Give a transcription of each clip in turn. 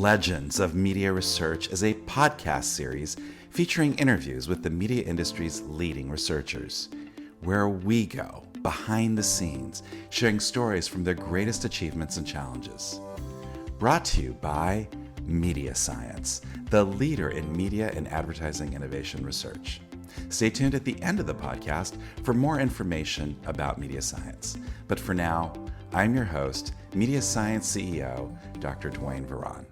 Legends of Media Research is a podcast series featuring interviews with the media industry's leading researchers, where we go behind the scenes, sharing stories from their greatest achievements and challenges. Brought to you by Media Science, the leader in media and advertising innovation research. Stay tuned at the end of the podcast for more information about Media Science. But for now, I'm your host, Media Science CEO, Dr. Dwayne Veron.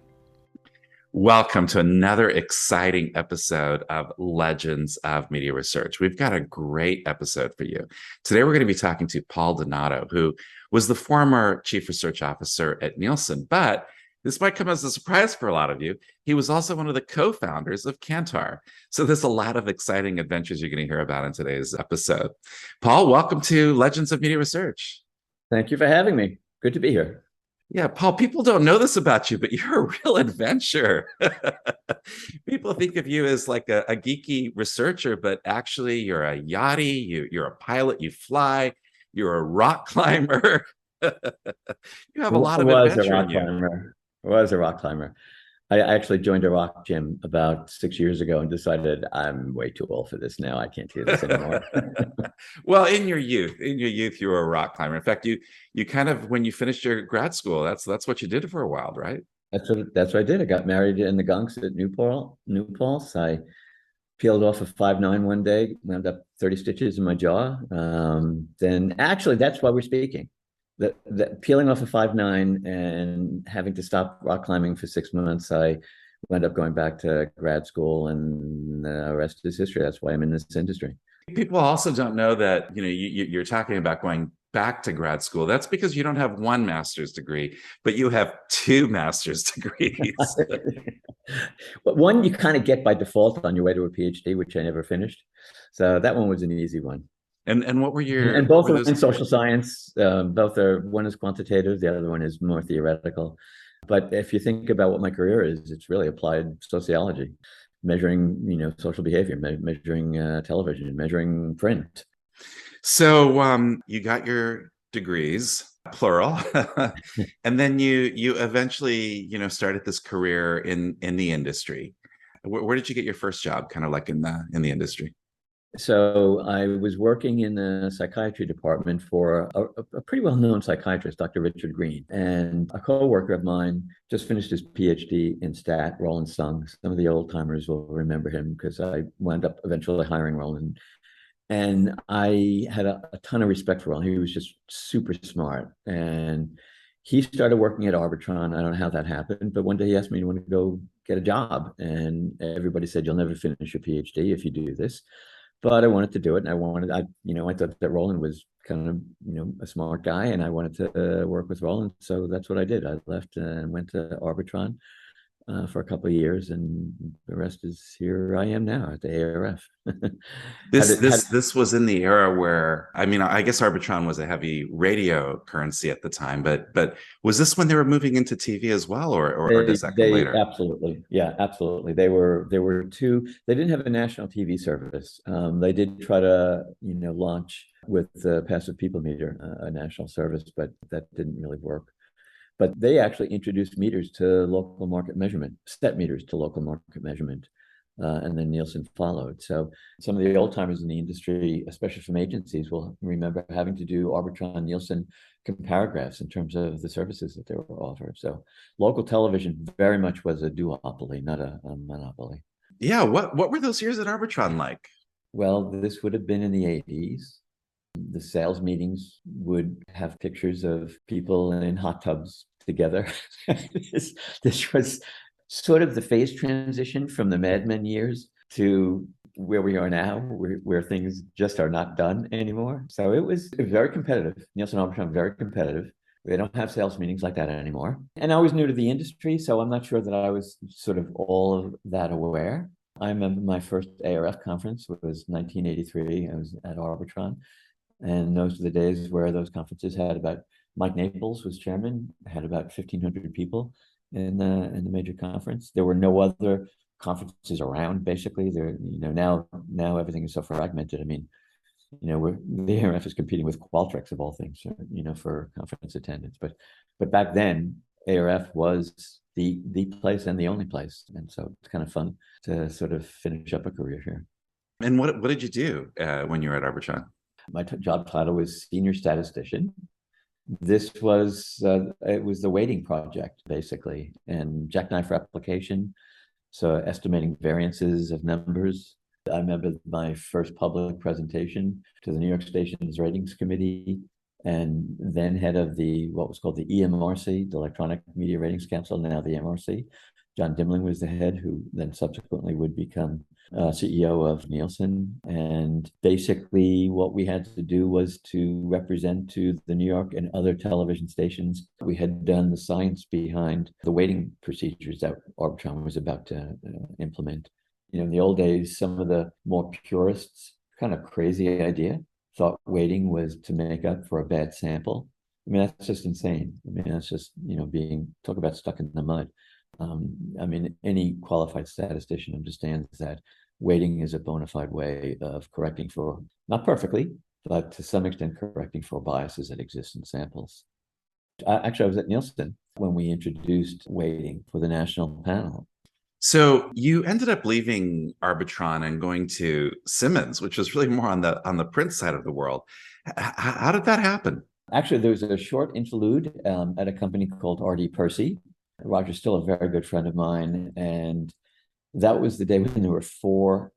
Welcome to another exciting episode of Legends of Media Research. We've got a great episode for you. Today, we're going to be talking to Paul Donato, who was the former Chief Research Officer at Nielsen, but this might come as a surprise for a lot of you. He was also one of the co-founders of Kantar. So there's a lot of exciting adventures you're going to hear about in today's episode. Paul, welcome to Legends of Media Research. Thank you for having me. Good to be here. Yeah, Paul, people don't know this about you, but you're a real adventurer. People think of you as like a geeky researcher, but actually you're a yachty, you're a pilot, you fly, you're a rock climber. You have a lot of adventure in you. I was a rock climber. I actually joined a rock gym about 6 years ago and decided I'm way too old for this now. I can't do this anymore. Well, in your youth, you were a rock climber. In fact, you kind of, when you finished your grad school, that's what you did for a while, right? That's what I did. I got married in the Gunks at New Paltz. I peeled off a 5'9" one day, wound up 30 stitches in my jaw. Then actually, that's why we're speaking. The peeling off a 5'9" and having to stop rock climbing for 6 months, I wound up going back to grad school, and the rest is history. That's why I'm in this industry. People also don't know that, you're talking about going back to grad school. That's because you don't have one master's degree, but you have two master's degrees. But one you kind of get by default on your way to a PhD, which I never finished. So that one was an easy one. And what were your... And both are in social science. One is quantitative, the other one is more theoretical. But if you think about what my career is, it's really applied sociology, measuring, social behavior, measuring television, measuring print. So you got your degrees, plural, and then you eventually, started this career in the industry. Where did you get your first job, kind of like in the industry? So I was working in the psychiatry department for a pretty well-known psychiatrist, Dr. Richard Green, and a co-worker of mine just finished his PhD in stat, Roland Sung. Some of the old timers will remember him because I wound up eventually hiring Roland. And I had a ton of respect for Roland. He was just super smart. And he started working at Arbitron. I don't know how that happened, but one day he asked me, "You want to go get a job?" And everybody said, "You'll never finish your PhD if you do this." But I wanted to do it, and I thought that Roland was kind of, a smart guy, and I wanted to work with Roland, so that's what I did. I left and went to Arbitron for a couple of years, and the rest is here I am now at the ARF. This was in the era where, I guess Arbitron was a heavy radio currency at the time, but was this when they were moving into TV as well, or does that come later? Absolutely, yeah, absolutely. They didn't have a national TV service. They did try to launch with the Passive People Meter, a national service, but that didn't really work. But they actually introduced meters to local market measurement, set meters to local market measurement, and then Nielsen followed. So some of the old timers in the industry, especially from agencies, will remember having to do Arbitron Nielsen comparagraphs in terms of the services that they were offered. So local television very much was a duopoly, not a monopoly. Yeah, what were those years at Arbitron like? Well, this would have been in the 80s. The sales meetings would have pictures of people in hot tubs together. This was sort of the phase transition from the Mad Men years to where we are now, where things just are not done anymore. So it was very competitive. Nielsen Arbitron, very competitive. They don't have sales meetings like that anymore. And I was new to the industry, so I'm not sure that I was sort of all of that aware. I remember my first ARF conference was 1983. I was at Arbitron. And those are the days where those conferences had about, Mike Naples was chairman, had about 1,500 people in the major conference. There were no other conferences around, basically. Now everything is so fragmented. The ARF is competing with Qualtrics of all things, for conference attendance. But back then, ARF was the place and the only place. And so it's kind of fun to sort of finish up a career here. And what did you do when you were at Arbitron? My job title was senior statistician. This was it was the weighting project basically, and jackknife replication, so estimating variances of numbers. I remember my first public presentation to the New York Station's ratings committee, and then head of the what was called the EMRC, the Electronic Media Ratings Council, now the MRC. John Dimling was the head, who then subsequently would become CEO of Nielsen. And basically, what we had to do was to represent to the New York and other television stations. We had done the science behind the weighting procedures that Arbitron was about to implement. You know, in the old days, some of the more purists, kind of crazy idea, thought weighting was to make up for a bad sample. I mean, that's just insane. I mean, that's just, you know, talk about stuck in the mud. I mean, any qualified statistician understands that weighting is a bona fide way of correcting for, not perfectly, but to some extent correcting for biases that exist in samples. Actually, I was at Nielsen when we introduced weighting for the national panel. So you ended up leaving Arbitron and going to Simmons, which was really more on the print side of the world. How did that happen? Actually, there was a short interlude at a company called R.D. Percy. Roger's still a very good friend of mine, and that was the day when there were 4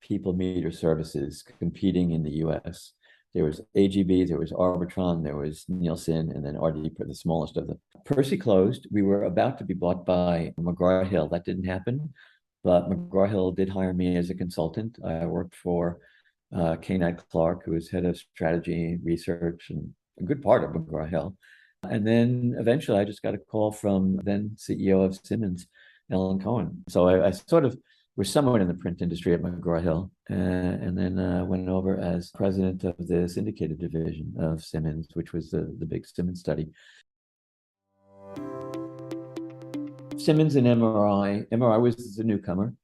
people meter services competing in the U.S. There was AGB, there was Arbitron, there was Nielsen, and then RD, the smallest of them. Percy closed. We were about to be bought by McGraw-Hill. That didn't happen, but McGraw-Hill did hire me as a consultant. I worked for K. Knight Clark, who was head of strategy research and a good part of McGraw-Hill. And then eventually I just got a call from then CEO of Simmons, Ellen Cohen. So I sort of was somewhat in the print industry at McGraw-Hill, and then went over as president of the syndicated division of Simmons, which was the big Simmons study. Simmons and MRI. MRI was the newcomer.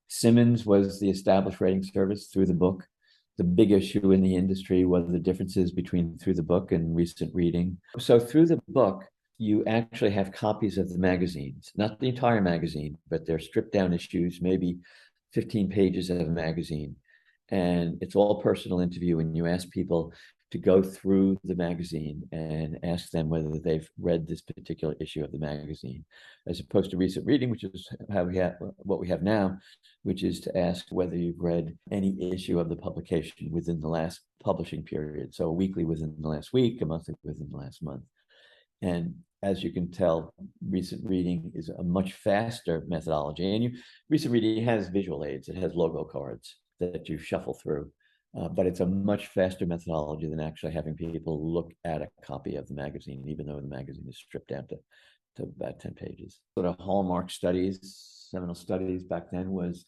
Simmons was the established rating service through the book. The big issue in the industry was the differences between through the book and recent reading. So through the book, you actually have copies of the magazines, not the entire magazine, but they're stripped down issues, maybe 15 pages of a magazine. And it's all personal interview, and you ask people to go through the magazine and ask them whether they've read this particular issue of the magazine, as opposed to recent reading, which is how we have what we have now, which is to ask whether you've read any issue of the publication within the last publishing period. So a weekly within the last week, a monthly within the last month. And as you can tell, recent reading is a much faster methodology. And recent reading has visual aids. It has logo cards that you shuffle through. But it's a much faster methodology than actually having people look at a copy of the magazine, even though the magazine is stripped down to about 10 pages. Sort of hallmark studies, seminal studies back then was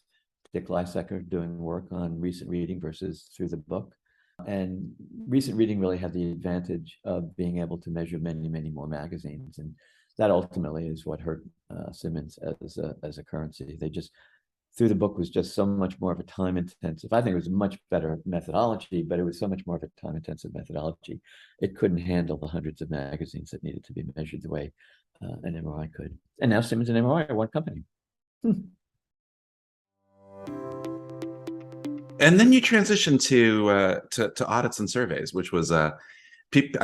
Dick Lysacker doing work on recent reading versus through the book. And recent reading really had the advantage of being able to measure many, many more magazines. And that ultimately is what hurt Simmons as a currency. They just, through the book was just so much more of a time intensive. I think it was a much better methodology, but it was so much more of a time intensive methodology. It couldn't handle the hundreds of magazines that needed to be measured the way an MRI could. And now Simmons and MRI are one company. And then you transitioned to audits and surveys, which was I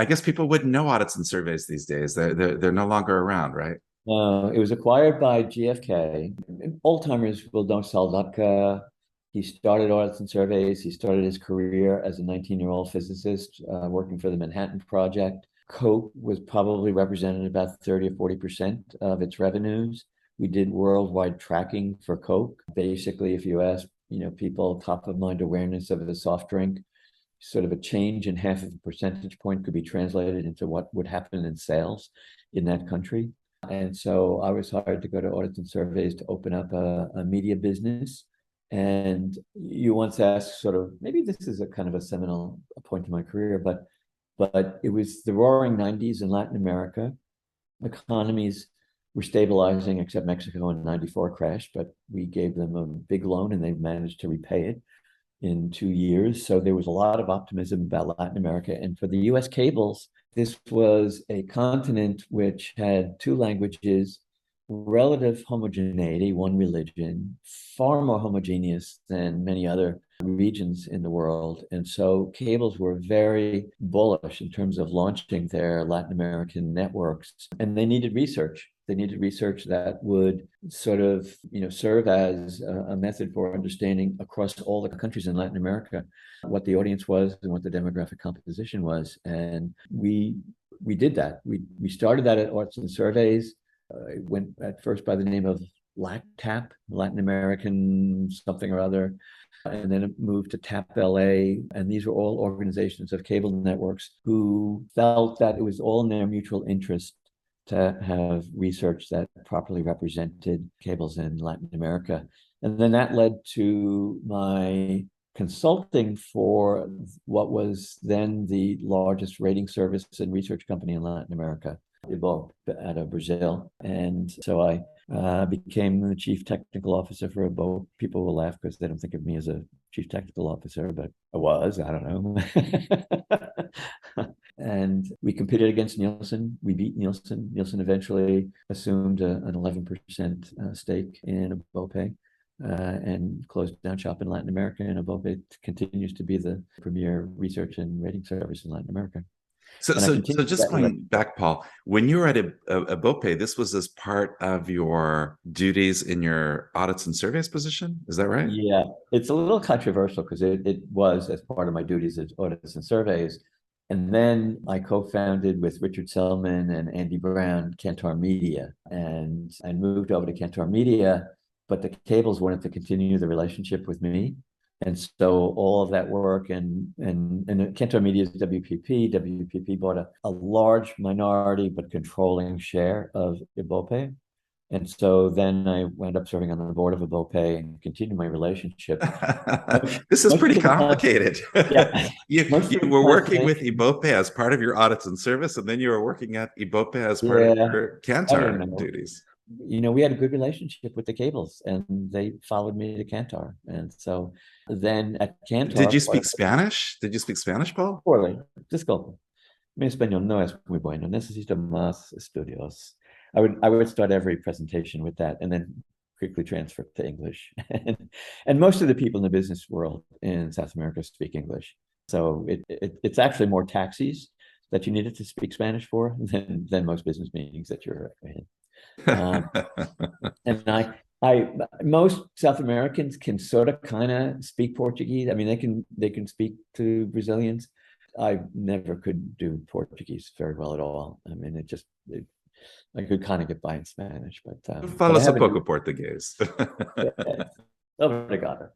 guess people wouldn't know audits and surveys these days. They're no longer around, right? It was acquired by GfK. Old timers will know Sal Lupka. He started audits and surveys. He started his career as a 19-year-old physicist working for the Manhattan Project. Coke was probably represented about 30 or 40% of its revenues. We did worldwide tracking for Coke. Basically, if you ask people, top of mind awareness of a soft drink, sort of a change in half of a percentage point could be translated into what would happen in sales in that country. And so I was hired to go to audits and surveys to open up a media business. And you once asked sort of, maybe this is a kind of a seminal point in my career, but it was the roaring 90s in Latin America. Economies were stabilizing, except Mexico in '94 crashed, but we gave them a big loan and they managed to repay it. in 2 years. So there was a lot of optimism about Latin America. And for the US cables, this was a continent which had two languages, relative homogeneity, one religion, far more homogeneous than many other regions in the world. And so cables were very bullish in terms of launching their Latin American networks. And they needed research. They needed research that would sort of, serve as a method for understanding across all the countries in Latin America what the audience was and what the demographic composition was. And we did that. We started that at Arts and Surveys. It went at first by the name of LACTAP, Latin American something or other, and then it moved to TAP LA. And these were all organizations of cable networks who felt that it was all in their mutual interest to have research that properly represented cables in Latin America. And then that led to my consulting for what was then the largest rating service and research company in Latin America, Ibope, out of Brazil. And so I became the chief technical officer for Ibope. People will laugh because they don't think of me as a chief technical officer, but I was, I don't know. And we competed against Nielsen. We beat Nielsen. Nielsen eventually assumed an 11% stake in Ibope and closed down shop in Latin America. And Ibope continues to be the premier research and rating service in Latin America. So just going back, Paul, when you were at Ibope, this was as part of your duties in your audits and surveys position. Is that right? Yeah, it's a little controversial because it was as part of my duties as audits and surveys. And then I co-founded with Richard Selman and Andy Brown Kantar Media, and I moved over to Kantar Media, but the cables wanted to continue the relationship with me. And so all of that work and Kantar Media is WPP. WPP bought a large minority but controlling share of Ibope. And so then I wound up serving on the board of Ibope and continued my relationship. This is pretty complicated. Yeah. You were working with Ibope as part of your audits and service, and then you were working at Ibope as part of your Kantar duties. We had a good relationship with the cables, and they followed me to Kantar. And so then at Kantar... Did you speak Spanish? Did you speak Spanish, Paul? Poorly. Disculpe. Mi español no es muy bueno. Necesito más estudios. I would start every presentation with that and then quickly transfer to English. And most of the people in the business world in South America speak English. So it's actually more taxis that you needed to speak Spanish for than most business meetings that you're in. And most South Americans can sort of kind of speak Portuguese. I mean, they can speak to Brazilians. I never could do Portuguese very well at all. I mean, I could kind of get by in Spanish, but fala um pouco português. Obrigado.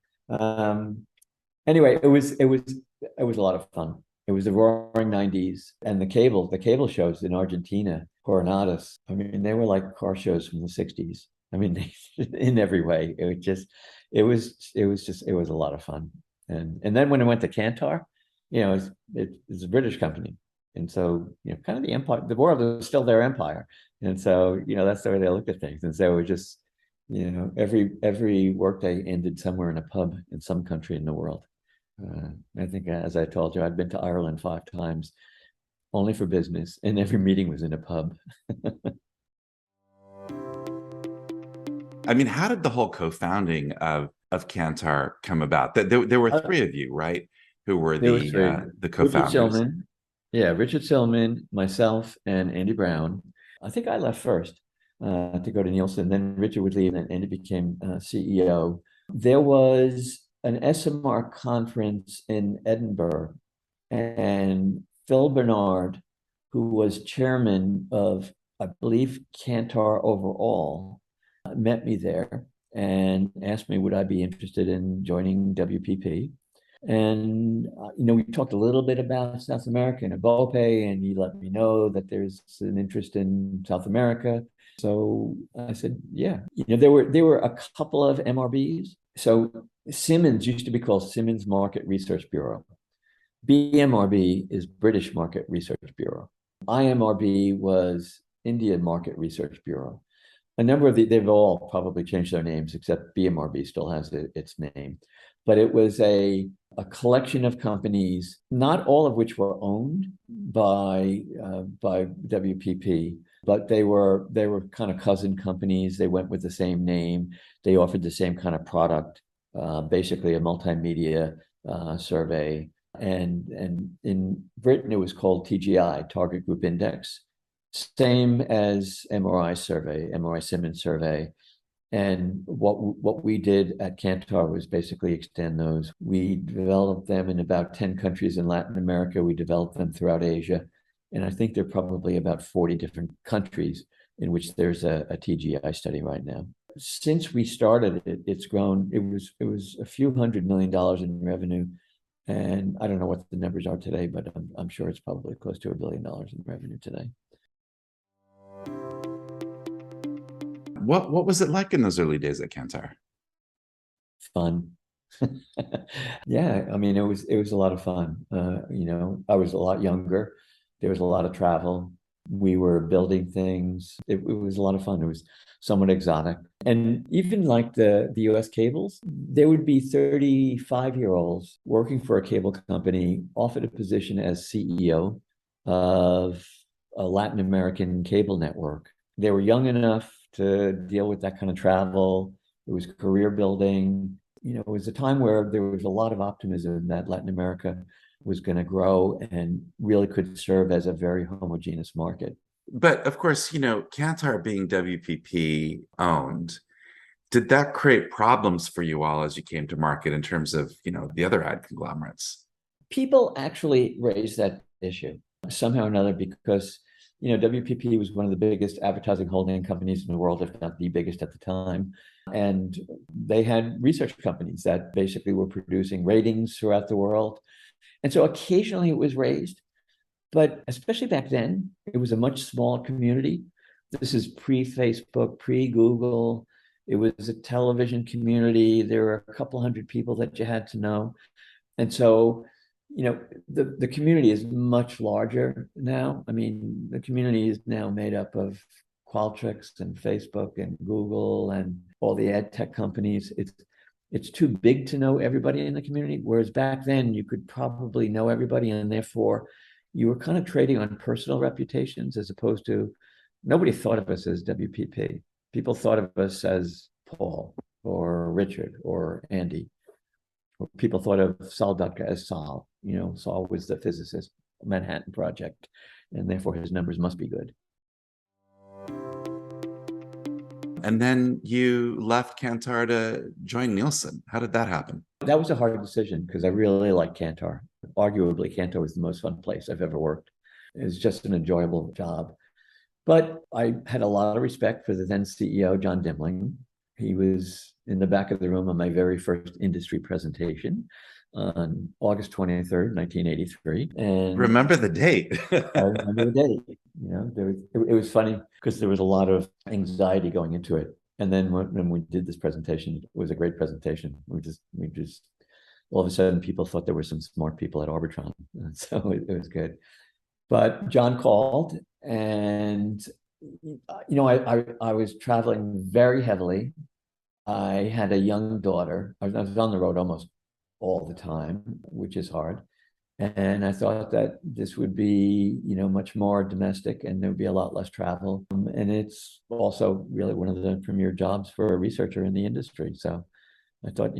Anyway, it was a lot of fun. It was the roaring 90s, and the cable shows in Argentina, Coronados. I mean, they were like car shows from the 60s. I mean, in every way. It was a lot of fun. And then when I went to Kantar, it's a British company. And so, kind of the empire, the world is still their empire. And so, that's the way they looked at things. And so it just, every workday ended somewhere in a pub in some country in the world. I think, as I told you, I'd been to Ireland 5 times, only for business, and every meeting was in a pub. I mean, how did the whole co-founding of Kantar come about? There were 3 of you, right? Who were the co-founders? Richard Silman, myself, and Andy Brown. I think I left first to go to Nielsen. Then Richard would leave, and Andy became CEO. There was an SMR conference in Edinburgh, and Phil Bernard, who was chairman of, I believe, Kantar overall, met me there and asked me would I be interested in joining WPP. And, we talked a little bit about South America and Ibope, and he let me know that there's an interest in South America. So I said, yeah. There were a couple of MRBs. So Simmons used to be called Simmons Market Research Bureau. BMRB is British Market Research Bureau. IMRB was Indian Market Research Bureau. A number of they've all probably changed their names, except BMRB still has its name. but it was a collection of companies, not all of which were owned by WPP, but they were kind of cousin companies. They went with the same name. They offered the same kind of product, basically a multimedia survey. And in Britain, it was called TGI, Target Group Index, same as MRI Simmons survey. And what we did at Kantar was basically extend those. We developed them in about 10 countries in Latin America. We developed them throughout Asia. And I think there are probably about 40 different countries in which there's a TGI study right now. Since we started it, it's grown. It was a few $100 million in revenue. And I don't know what the numbers are today, but I'm sure it's probably close to $1 billion in revenue today. What was it like in those early days at Kantar? Fun. Yeah, I mean, it was a lot of fun. I was a lot younger. There was a lot of travel. We were building things. It was a lot of fun. It was somewhat exotic. And even like the US cables, there would be 35-year-olds working for a cable company, offered a position as CEO of a Latin American cable network. They were young enough to deal with that kind of travel. It was career building. It was a time where there was a lot of optimism that Latin America was going to grow and really could serve as a very homogeneous market. But of course, Kantar being WPP owned, did that create problems for you all as you came to market in terms of, the other ad conglomerates? People actually raised that issue somehow or another because WPP was one of the biggest advertising holding companies in the world, if not the biggest at the time. And they had research companies that basically were producing ratings throughout the world. And so occasionally it was raised, but especially back then, it was a much smaller community. This is pre-Facebook, pre-Google. It was a television community. There were a couple hundred people that you had to know. And so the community is much larger now. I mean, the community is now made up of Qualtrics and Facebook and Google and all the ad tech companies. It's too big to know everybody in the community, whereas back then you could probably know everybody, and therefore you were kind of trading on personal reputations as opposed to nobody thought of us as WPP. People thought of us as Paul or Richard or Andy. People thought of Sol Dutka as Sol. Sol was the physicist, Manhattan Project, and therefore his numbers must be good. And then you left Kantar to join Nielsen. How did that happen? That was a hard decision because I really liked Kantar. Arguably, Kantar was the most fun place I've ever worked. It was just an enjoyable job. But I had a lot of respect for the then CEO, John Dimling. He was in the back of the room on my very first industry presentation on August 23rd, 1983. And remember the date. I remember the date. It was funny because there was a lot of anxiety going into it. And then when we did this presentation, it was a great presentation. We just all of a sudden people thought there were some smart people at Arbitron. So it was good. But John called, and I was traveling very heavily. I had a young daughter. I was on the road almost all the time, which is hard. And I thought that this would be, much more domestic and there would be a lot less travel. And it's also really one of the premier jobs for a researcher in the industry. So I thought,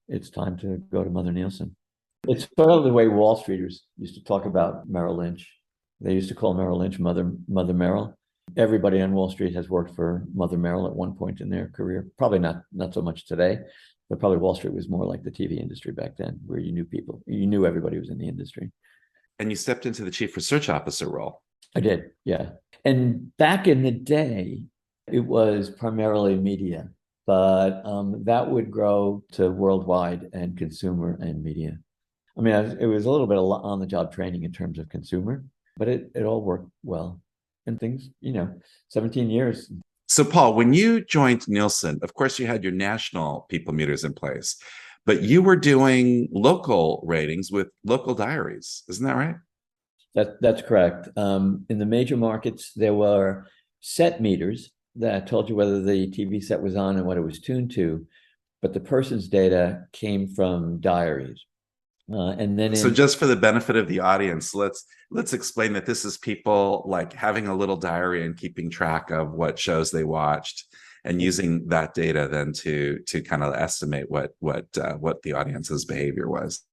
it's time to go to Mother Nielsen. It's sort of the way Wall Streeters used to talk about Merrill Lynch. They used to call Merrill Lynch Mother Merrill. Everybody on Wall Street has worked for Mother Merrill at one point in their career. Probably not so much today, but probably Wall Street was more like the TV industry back then, where you knew people, you knew everybody was in the industry. And you stepped into the chief research officer role. I did, yeah. And back in the day, it was primarily media, but that would grow to worldwide and consumer and media. I mean, it was a little bit on the job training in terms of consumer, but it all worked well. And things, 17 years. So, Paul, when you joined Nielsen, of course, you had your national people meters in place, but you were doing local ratings with local diaries. Isn't that right? That's correct. In the major markets, there were set meters that told you whether the TV set was on and what it was tuned to. but the person's data came from diaries. And then So just for the benefit of the audience, let's explain that this is people like having a little diary and keeping track of what shows they watched and using that data then to kind of estimate what the audience's behavior was.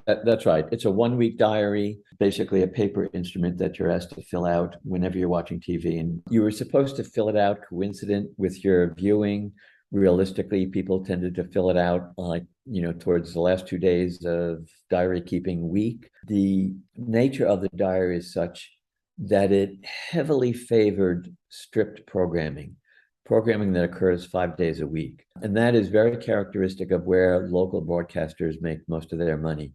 That's right. It's a 1 week diary, basically a paper instrument that you're asked to fill out whenever you're watching TV. And you were supposed to fill it out coincident with your viewing. Realistically, people tended to fill it out like, towards the last 2 days of diary keeping week. The nature of the diary is such that it heavily favored stripped programming that occurs 5 days a week. And that is very characteristic of where local broadcasters make most of their money.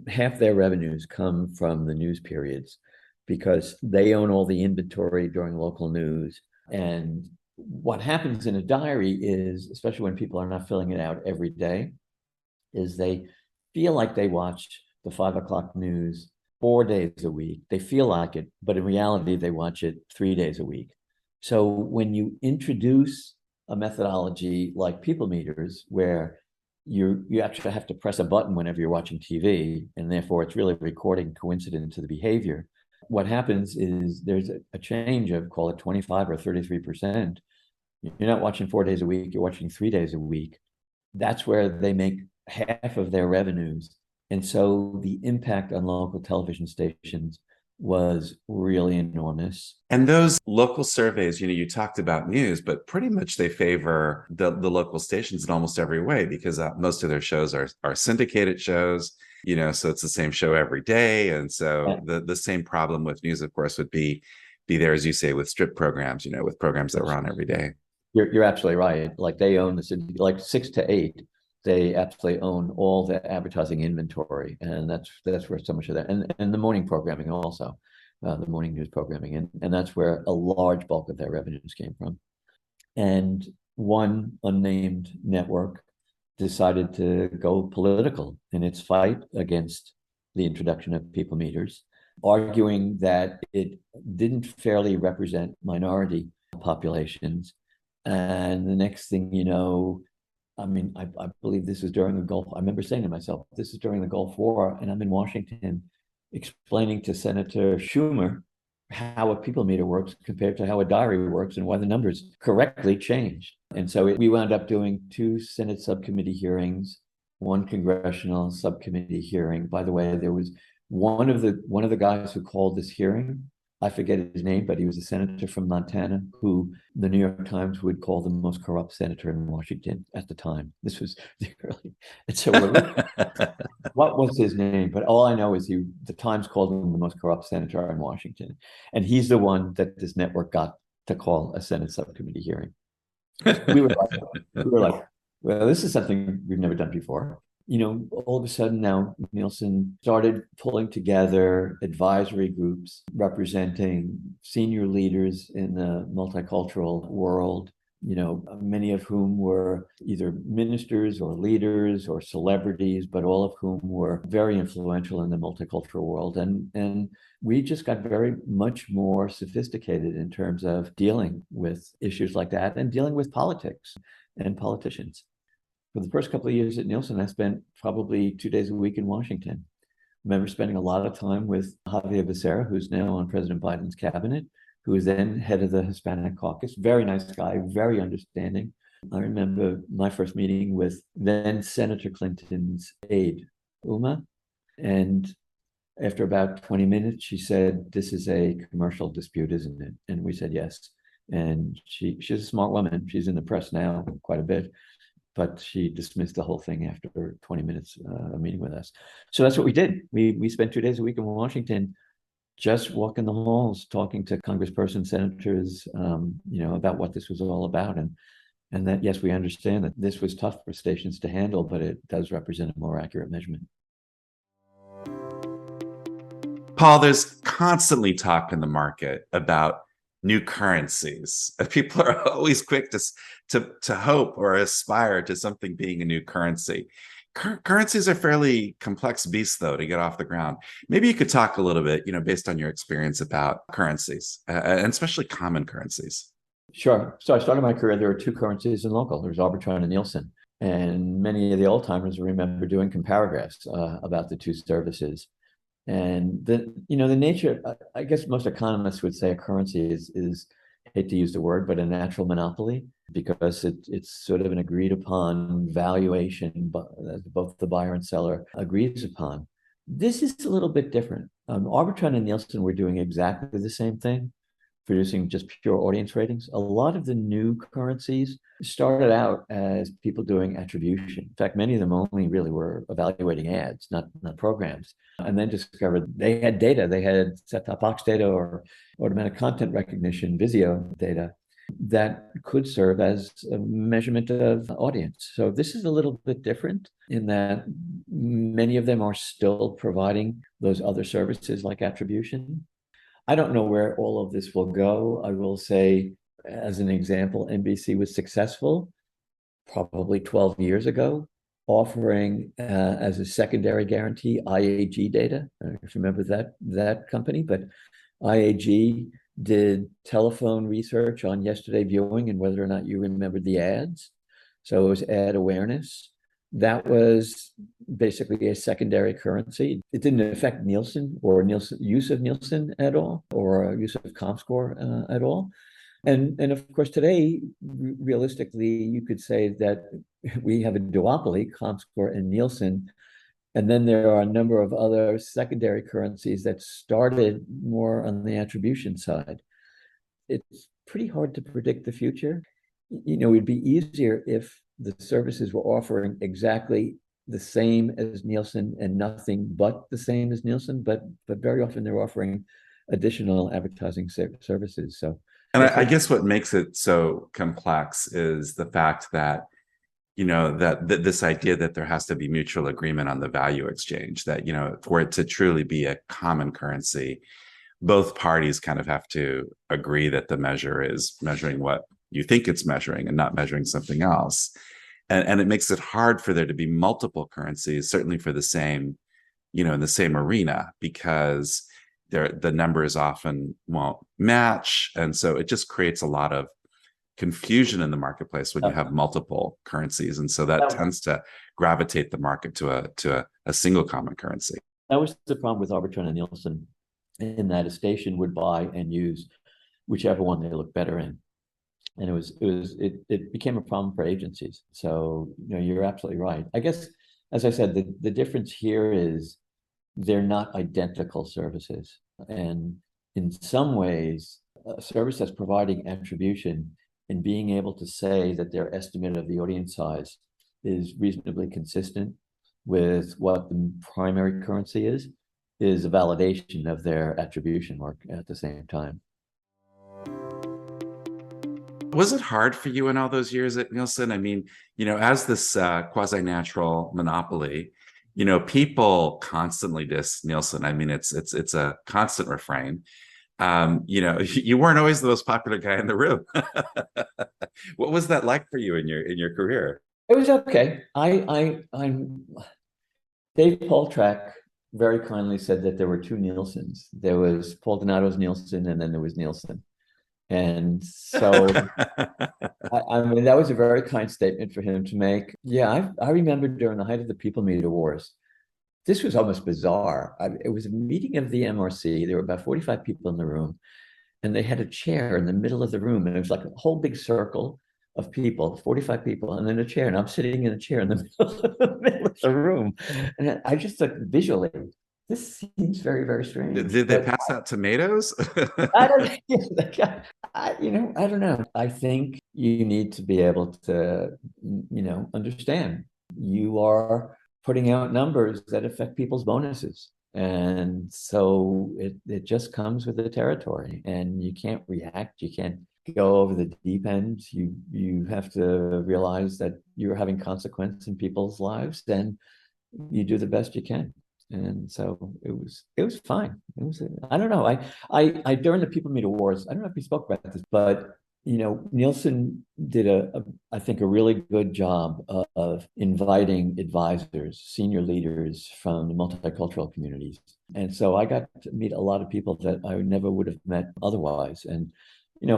Half their revenues come from the news periods because they own all the inventory during local news. And what happens in a diary is, especially when people are not filling it out every day, is they feel like they watched the 5 o'clock news 4 days a week. They feel like it, but in reality, they watch it 3 days a week. So when you introduce a methodology like people meters, where you actually have to press a button whenever you're watching TV, and therefore it's really recording coincident to the behavior. What happens is there's a change of, call it 25 or 33%. You're not watching 4 days a week, you're watching 3 days a week. That's where they make half of their revenues. And so the impact on local television stations was really enormous. And those local surveys, you talked about news, but pretty much they favor the local stations in almost every way because most of their shows are syndicated shows, so it's the same show every day. And so the same problem with news, of course, would be there, as you say, with strip programs, with programs that were on every day. You're absolutely right. Like they own like 6 to 8, they absolutely own all the advertising inventory, and that's where so much of that, and the morning programming also, the morning news programming, and that's where a large bulk of their revenues came from. And one unnamed network decided to go political in its fight against the introduction of people meters, arguing that it didn't fairly represent minority populations. And the next thing you know, I believe this was during the Gulf. I remember saying to myself, this is during the Gulf War, and I'm in Washington explaining to Senator Schumer how a people meter works compared to how a diary works and why the numbers correctly changed. And so we wound up doing 2 Senate subcommittee hearings, 1 congressional subcommittee hearing. By the way, there was one of the guys who called this hearing, I forget his name, but he was a senator from Montana who the New York Times would call the most corrupt senator in Washington at the time. This was the early. And so what was his name? But all I know is the Times called him the most corrupt senator in Washington. And he's the one that this network got to call a Senate subcommittee hearing. We were like, well, this is something we've never done before. All of a sudden now Nielsen started pulling together advisory groups representing senior leaders in the multicultural world, many of whom were either ministers or leaders or celebrities, but all of whom were very influential in the multicultural world. And we just got very much more sophisticated in terms of dealing with issues like that and dealing with politics and politicians. For the first couple of years at Nielsen, I spent probably 2 days a week in Washington. I remember spending a lot of time with Javier Becerra, who's now on President Biden's cabinet, who was then head of the Hispanic caucus. Very nice guy, very understanding. I remember my first meeting with then Senator Clinton's aide, Uma, and after about 20 minutes, she said, "This is a commercial dispute, isn't it?" And we said yes. And she's a smart woman. She's in the press now quite a bit, but she dismissed the whole thing after 20 minutes of meeting with us. So that's what we did. We spent 2 days a week in Washington, just walking the halls, talking to congresspersons, senators, about what this was all about. And that, yes, we understand that this was tough for stations to handle, but it does represent a more accurate measurement. Paul, there's constantly talk in the market about new currencies. People are always quick to hope or aspire to something being a new currency. Currencies are fairly complex beasts, though, to get off the ground. Maybe you could talk a little bit, based on your experience about currencies, and especially common currencies. Sure. So I started my career, there were 2 currencies in local. There was Arbitron and Nielsen. And many of the old timers remember doing comparagraphs about the two services. And the nature, I guess most economists would say a currency is hate to use the word, but a natural monopoly, because it's sort of an agreed upon valuation, but both the buyer and seller agrees upon. This is a little bit different. Arbitron and Nielsen were doing exactly the same thing, producing just pure audience ratings. A lot of the new currencies started out as people doing attribution. In fact, many of them only really were evaluating ads, not programs, and then discovered they had data. They had set-top box data or automatic content recognition, Visio data that could serve as a measurement of audience. So this is a little bit different in that many of them are still providing those other services like attribution. I don't know where all of this will go. I will say, as an example, NBC was successful probably 12 years ago, offering as a secondary guarantee IAG data. I don't know if you remember that company, but IAG did telephone research on yesterday viewing and whether or not you remembered the ads. So it was ad awareness. That was basically a secondary currency. It didn't affect Nielsen or Nielsen use of Nielsen at all, or use of ComScore at all. And of course, today, realistically, you could say that we have a duopoly, ComScore and Nielsen. And then there are a number of other secondary currencies that started more on the attribution side. It's pretty hard to predict the future. It'd be easier if the services were offering exactly the same as Nielsen and nothing but the same as Nielsen, but very often they're offering additional advertising services. So And I guess what makes it so complex is the fact that, that this idea that there has to be mutual agreement on the value exchange, that, for it to truly be a common currency, both parties kind of have to agree that the measure is measuring what you think it's measuring and not measuring something else. And it makes it hard for there to be multiple currencies, certainly for the same, in the same arena, because the numbers often won't match. And so it just creates a lot of confusion in the marketplace when you have multiple currencies. And so that tends to gravitate the market to a single common currency. That was the problem with Arbitron and Nielsen, in that a station would buy and use whichever one they look better in. And it became a problem for agencies. So, you're absolutely right. I guess, as I said, the difference here is they're not identical services. And in some ways, a service that's providing attribution and being able to say that their estimate of the audience size is reasonably consistent with what the primary currency is a validation of their attribution work at the same time. Was it hard for you in all those years at Nielsen? I mean, as this quasi-natural monopoly, people constantly diss Nielsen. I mean, it's a constant refrain. You weren't always the most popular guy in the room. What was that like for you in your career? It was okay. I'm Dave Poltrack very kindly said that there were two Nielsens. There was Paul Donato's Nielsen, and then there was Nielsen. And so, I mean, that was a very kind statement for him to make. Yeah, I remember during the height of the People Meter Wars, this was almost bizarre. It was a meeting of the MRC. There were about 45 people in the room, and they had a chair in the middle of the room, and it was like a whole big circle of people, 45 people, and then a chair. And I'm sitting in a chair in the middle of the room. And I just thought visually, this seems very, very strange. Did they pass out tomatoes? I don't, I don't know. I think you need to be able to, understand you are putting out numbers that affect people's bonuses. And so it just comes with the territory, and you can't react. You can't go over the deep end. You have to realize that you're having consequence in people's lives, and you do the best you can. And so it was fine. I don't know. I during the People Meter Wars, I don't know if we spoke about this, but Nielsen did I think a really good job of inviting advisors, senior leaders from the multicultural communities. And so I got to meet a lot of people that I never would have met otherwise. And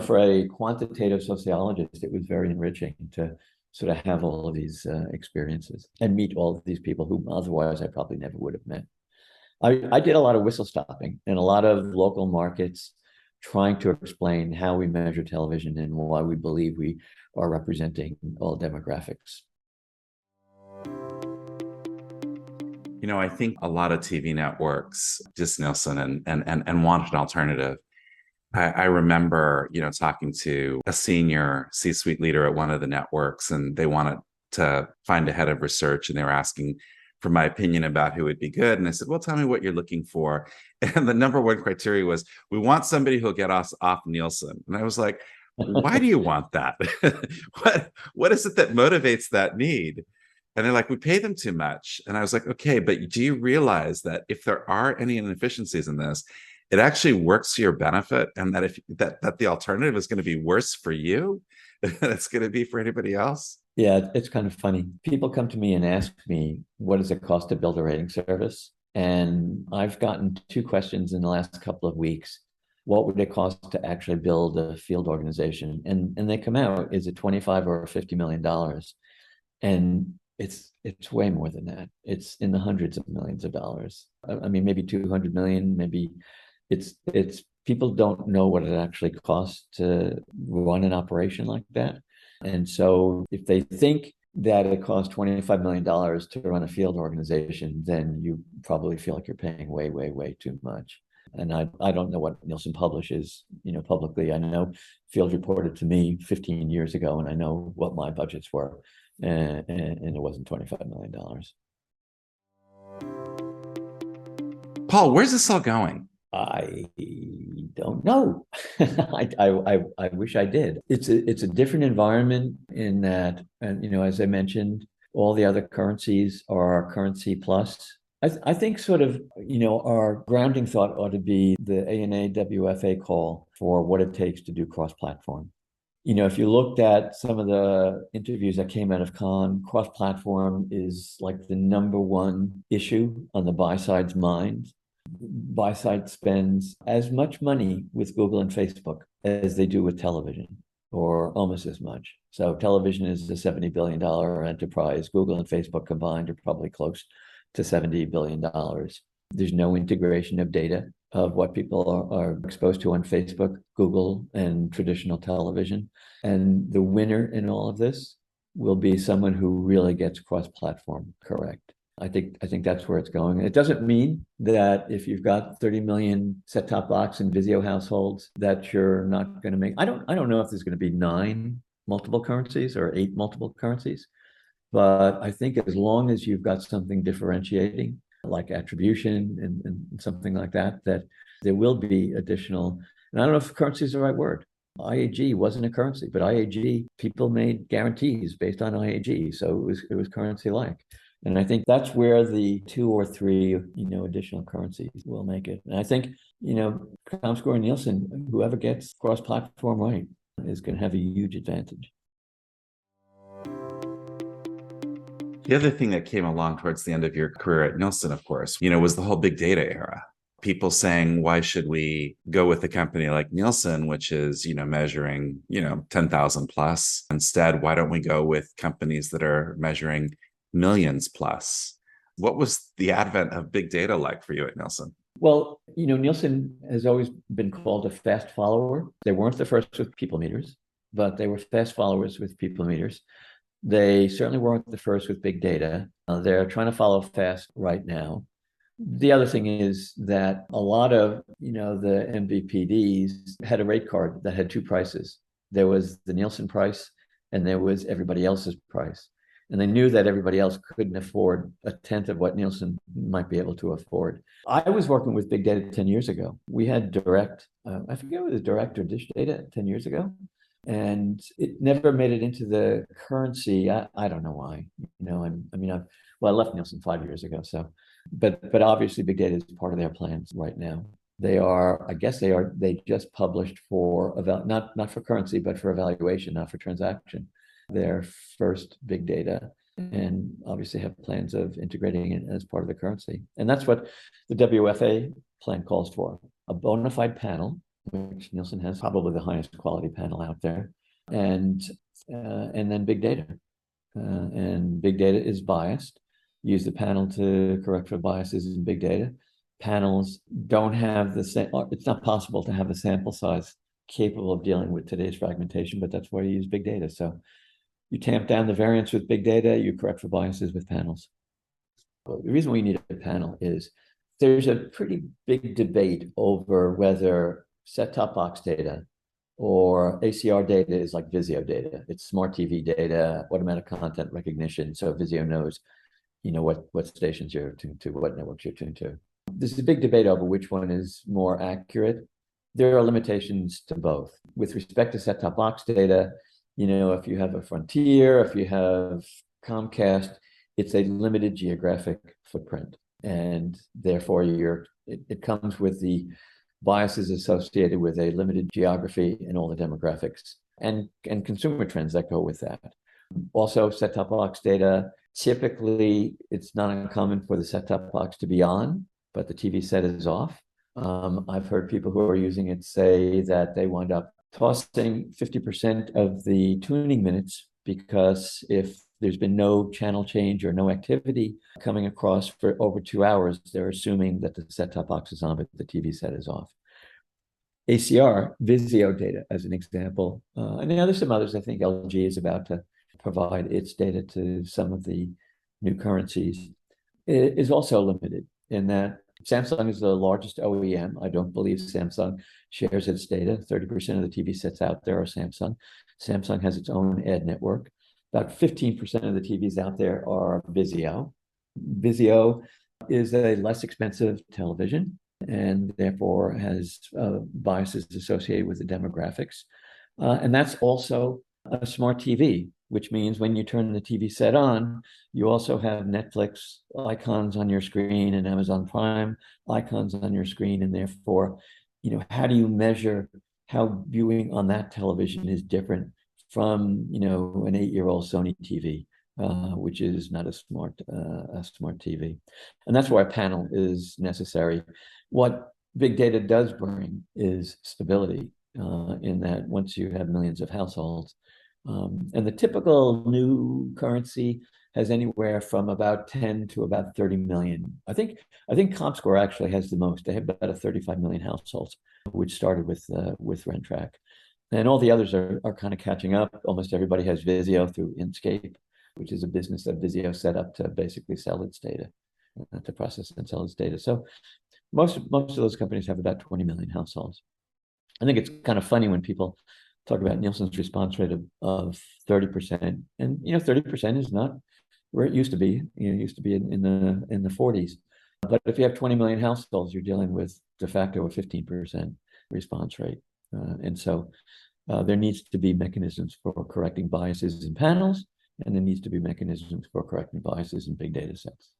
for a quantitative sociologist, it was very enriching to sort of have all of these experiences and meet all of these people who otherwise I probably never would have met. I did a lot of whistle stopping in a lot of local markets, trying to explain how we measure television and why we believe we are representing all demographics. I think a lot of TV networks, just Nielsen and want an alternative. I remember, talking to a senior C-suite leader at one of the networks, and they wanted to find a head of research, and they were asking for my opinion about who would be good. And I said, well, tell me what you're looking for. And the number one criteria was, we want somebody who'll get us off Nielsen. And I was like, why do you want that? What is it that motivates that need? And they're like, we pay them too much. And I was like, okay, but do you realize that if there are any inefficiencies in this, it actually works to your benefit, and that if that the alternative is going to be worse for you than it's going to be for anybody else? Yeah, it's kind of funny. People come to me and ask me, what does it cost to build a rating service? And I've gotten two questions in the last couple of weeks. What would it cost to actually build a field organization? And they come out, is it 25 or $50 million? And it's way more than that. It's in the hundreds of millions of dollars. I mean, maybe 200 million, maybe it's people don't know what it actually costs to run an operation like that. And so if they think that it costs $25 million to run a field organization, then you probably feel like you're paying way, way, way too much. And I don't know what Nielsen publishes, publicly. I know Field reported to me 15 years ago, and I know what my budgets were, and it wasn't $25 million. Paul, where's this all going? I don't know. I wish I did. It's a different environment in that, and as I mentioned, all the other currencies are currency plus. I think sort of, our grounding thought ought to be the ANA WFA call for what it takes to do cross-platform. If you looked at some of the interviews that came out of Cannes, cross-platform is like the number one issue on the buy side's mind. Buy side spends as much money with Google and Facebook as they do with television, or almost as much. So television is a $70 billion enterprise. Google and Facebook combined are probably close to $70 billion. There's no integration of data of what people are exposed to on Facebook, Google, and traditional television. And the winner in all of this will be someone who really gets cross-platform correct. I think that's where it's going. It doesn't mean that if you've got 30 million set-top box and Vizio households that you're not going to make. I don't know if there's going to be 9 multiple currencies or 8 multiple currencies, but I think as long as you've got something differentiating like attribution and something like that, that there will be additional. And I don't know if currency is the right word. IAG wasn't a currency, but IAG, people made guarantees based on IAG, so it was currency-like. And I think that's where the 2 or 3, additional currencies will make it. And I think, Comscore and Nielsen, whoever gets cross-platform right is going to have a huge advantage. The other thing that came along towards the end of your career at Nielsen, of course, was the whole big data era. People saying, why should we go with a company like Nielsen, which is, measuring, 10,000 plus? Instead, why don't we go with companies that are measuring millions plus? What was the advent of big data like for you at Nielsen? Well, Nielsen has always been called a fast follower. They weren't the first with people meters, but they were fast followers with people meters. They certainly weren't the first with big data. They're trying to follow fast right now. The other thing is that a lot of, the MVPDs had a rate card that had 2 prices. There was the Nielsen price and there was everybody else's price. And they knew that everybody else couldn't afford a tenth of what Nielsen might be able to afford. I was working with big data 10 years ago. We had direct, I forget what it was, direct or dish data 10 years ago. And it never made it into the currency. I don't know why. I left Nielsen 5 years ago. So, but obviously big data is part of their plans right now. They just published for not for currency, but for evaluation, not for transaction, their first big data, and obviously have plans of integrating it as part of the currency. And that's what the WFA plan calls for: a bona fide panel, which Nielsen has probably the highest quality panel out there, and then big data. and big data is biased. Use the panel to correct for biases in big data. Panels don't have the same, it's not possible to have a sample size capable of dealing with today's fragmentation, but that's why you use big data. So you tamp down the variance with big data, you correct for biases with panels. Well, the reason we need a panel is there's a pretty big debate over whether set-top box data or ACR data is like Vizio data. It's smart TV data, automatic content recognition. So Vizio knows, what stations you're tuned to, what networks you're tuned to. There's a big debate over which one is more accurate. There are limitations to both. With respect to set-top box data, if you have a Frontier, if you have Comcast, it's a limited geographic footprint. And therefore, it comes with the biases associated with a limited geography and all the demographics and consumer trends that go with that. Also, set-top box data, typically, it's not uncommon for the set-top box to be on, but the TV set is off. I've heard people who are using it say that they wind up tossing 50% of the tuning minutes because if there's been no channel change or no activity coming across for over 2 hours, they're assuming that the set-top box is on, but the TV set is off. ACR, Vizio data, as an example. And now there's some others. I think LG is about to provide its data to some of the new currencies. It is also limited in that Samsung is the largest OEM. I don't believe Samsung shares its data. 30% of the TV sets out there are Samsung. Samsung has its own ad network. About 15% of the TVs out there are Vizio. Vizio is a less expensive television and therefore has biases associated with the demographics. And that's also a smart TV, which means when you turn the TV set on, you also have Netflix icons on your screen and Amazon Prime icons on your screen. And therefore, how do you measure how viewing on that television is different from, an 8-year-old Sony TV, which is not a smart TV. And that's why a panel is necessary. What big data does bring is stability in that once you have millions of households, and the typical new currency has anywhere from about 10 to about 30 million. I think ComScore actually has the most. They have about 35 million households, which started with Rentrack. And all the others are kind of catching up. Almost everybody has Vizio through Inkscape, which is a business that Vizio set up to basically sell its data, to process and sell its data. So most of those companies have about 20 million households. I think it's kind of funny when people talk about Nielsen's response rate of 30%. And 30% is not where it used to be. It used to be in the 40s. But if you have 20 million households, you're dealing with de facto a 15% response rate. And so there needs to be mechanisms for correcting biases in panels, and there needs to be mechanisms for correcting biases in big data sets.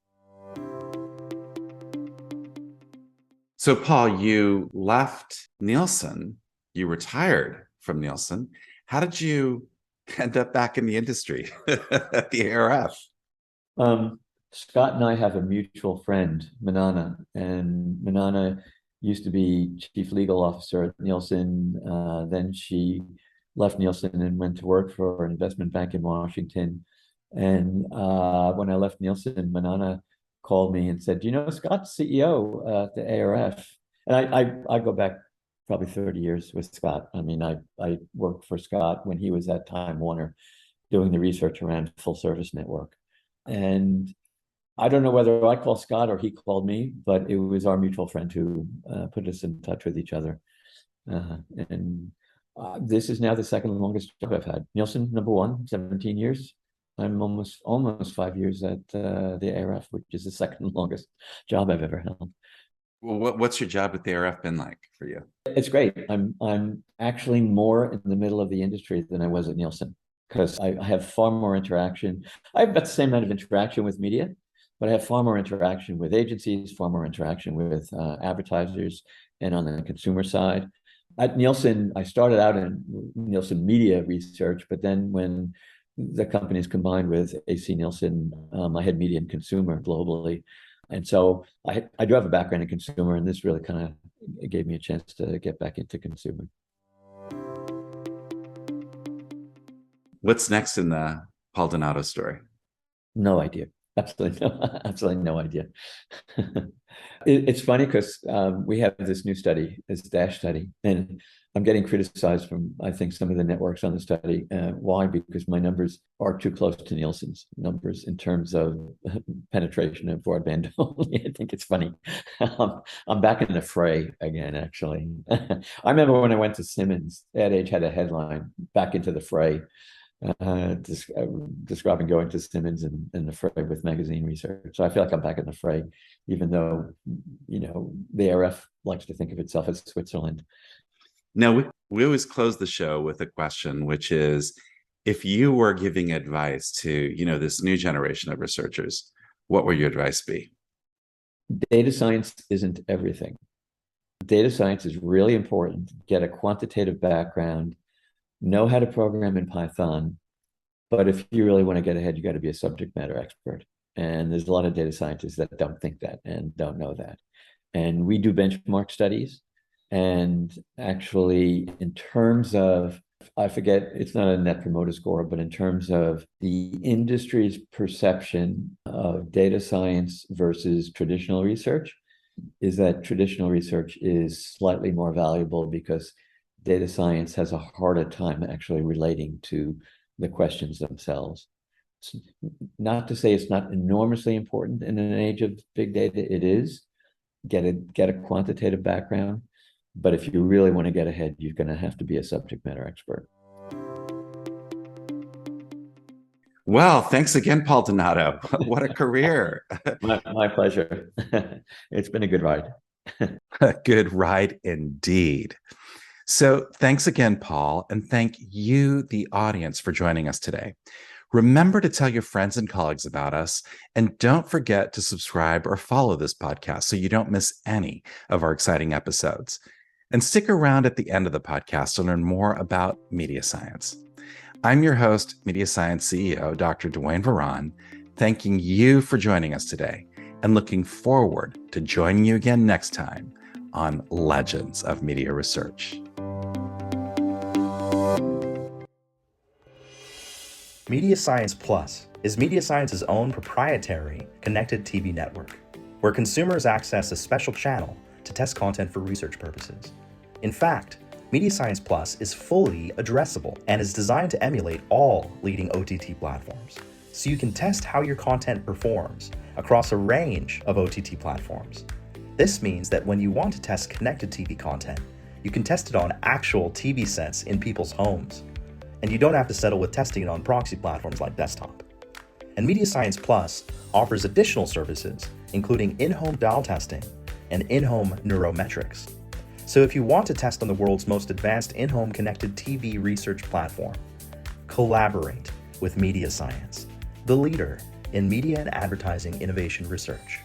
So, Paul, you left Nielsen, you retired from Nielsen. How did you end up back in the industry at the ARF? Scott and I have a mutual friend, Manana, and Manana used to be chief legal officer at Nielsen. Then she left Nielsen and went to work for an investment bank in Washington. And when I left Nielsen, Manana called me and said, Scott's CEO at the ARF. And I go back probably 30 years with Scott. I mean, I worked for Scott when he was at Time Warner doing the research around full service network. And I don't know whether I called Scott or he called me, but it was our mutual friend who put us in touch with each other. And this is now the second longest job I've had. Nielsen, number one, 17 years. I'm almost 5 years at the ARF, which is the second longest job I've ever held. Well, what's your job at the ARF been like for you? It's great. I'm actually more in the middle of the industry than I was at Nielsen because I have far more interaction. I have about the same amount of interaction with media, but I have far more interaction with agencies, far more interaction with advertisers, and on the consumer side. At Nielsen, I started out in Nielsen media research, but then when the companies combined with AC Nielsen, I had media and consumer globally. And so I do have a background in consumer, and this really kind of gave me a chance to get back into consumer. What's next in the Paul Donato's story? No idea. Absolutely no idea. It's funny because we have this new study, this DASH study, and I'm getting criticized from, I think, some of the networks on the study. Why? Because my numbers are too close to Nielsen's numbers in terms of penetration of broadband only. I think it's funny. I'm back in the fray again, actually. I remember when I went to Simmons, Ad Age had a headline, "Back into the fray." Describing going to Simmons and the fray with magazine research. So I feel like I'm back in the fray, even though, the RF likes to think of itself as Switzerland. Now, we always close the show with a question, which is, if you were giving advice to, this new generation of researchers, what would your advice be? Data science isn't everything. Data science is really important. Get a quantitative background, know how to program in Python, but if you really want to get ahead, you got to be a subject matter expert. And there's a lot of data scientists that don't think that and don't know that. And we do benchmark studies. And actually, in terms of, I forget, it's not a net promoter score, but in terms of the industry's perception of data science versus traditional research, is that traditional research is slightly more valuable because data science has a harder time actually relating to the questions themselves. It's not to say it's not enormously important in an age of big data. It is. Get a quantitative background, but if you really want to get ahead, you're going to have to be a subject matter expert. Well, thanks again, Paul Donato. What a career. My pleasure. It's been a good ride. A good ride indeed. So thanks again, Paul, and thank you, the audience, for joining us today. Remember to tell your friends and colleagues about us, and don't forget to subscribe or follow this podcast so you don't miss any of our exciting episodes. And stick around at the end of the podcast to learn more about media science. I'm your host, Media Science CEO, Dr. Dwayne Varan, thanking you for joining us today and looking forward to joining you again next time on Legends of Media Research. Media Science Plus is Media Science's own proprietary connected TV network, where consumers access a special channel to test content for research purposes. In fact, Media Science Plus is fully addressable and is designed to emulate all leading OTT platforms, so you can test how your content performs across a range of OTT platforms. This means that when you want to test connected TV content, you can test it on actual TV sets in people's homes, and you don't have to settle with testing it on proxy platforms like desktop. And Media Science Plus offers additional services, including in-home dial testing and in-home neurometrics. So if you want to test on the world's most advanced in-home connected TV research platform, collaborate with Media Science, the leader in media and advertising innovation research.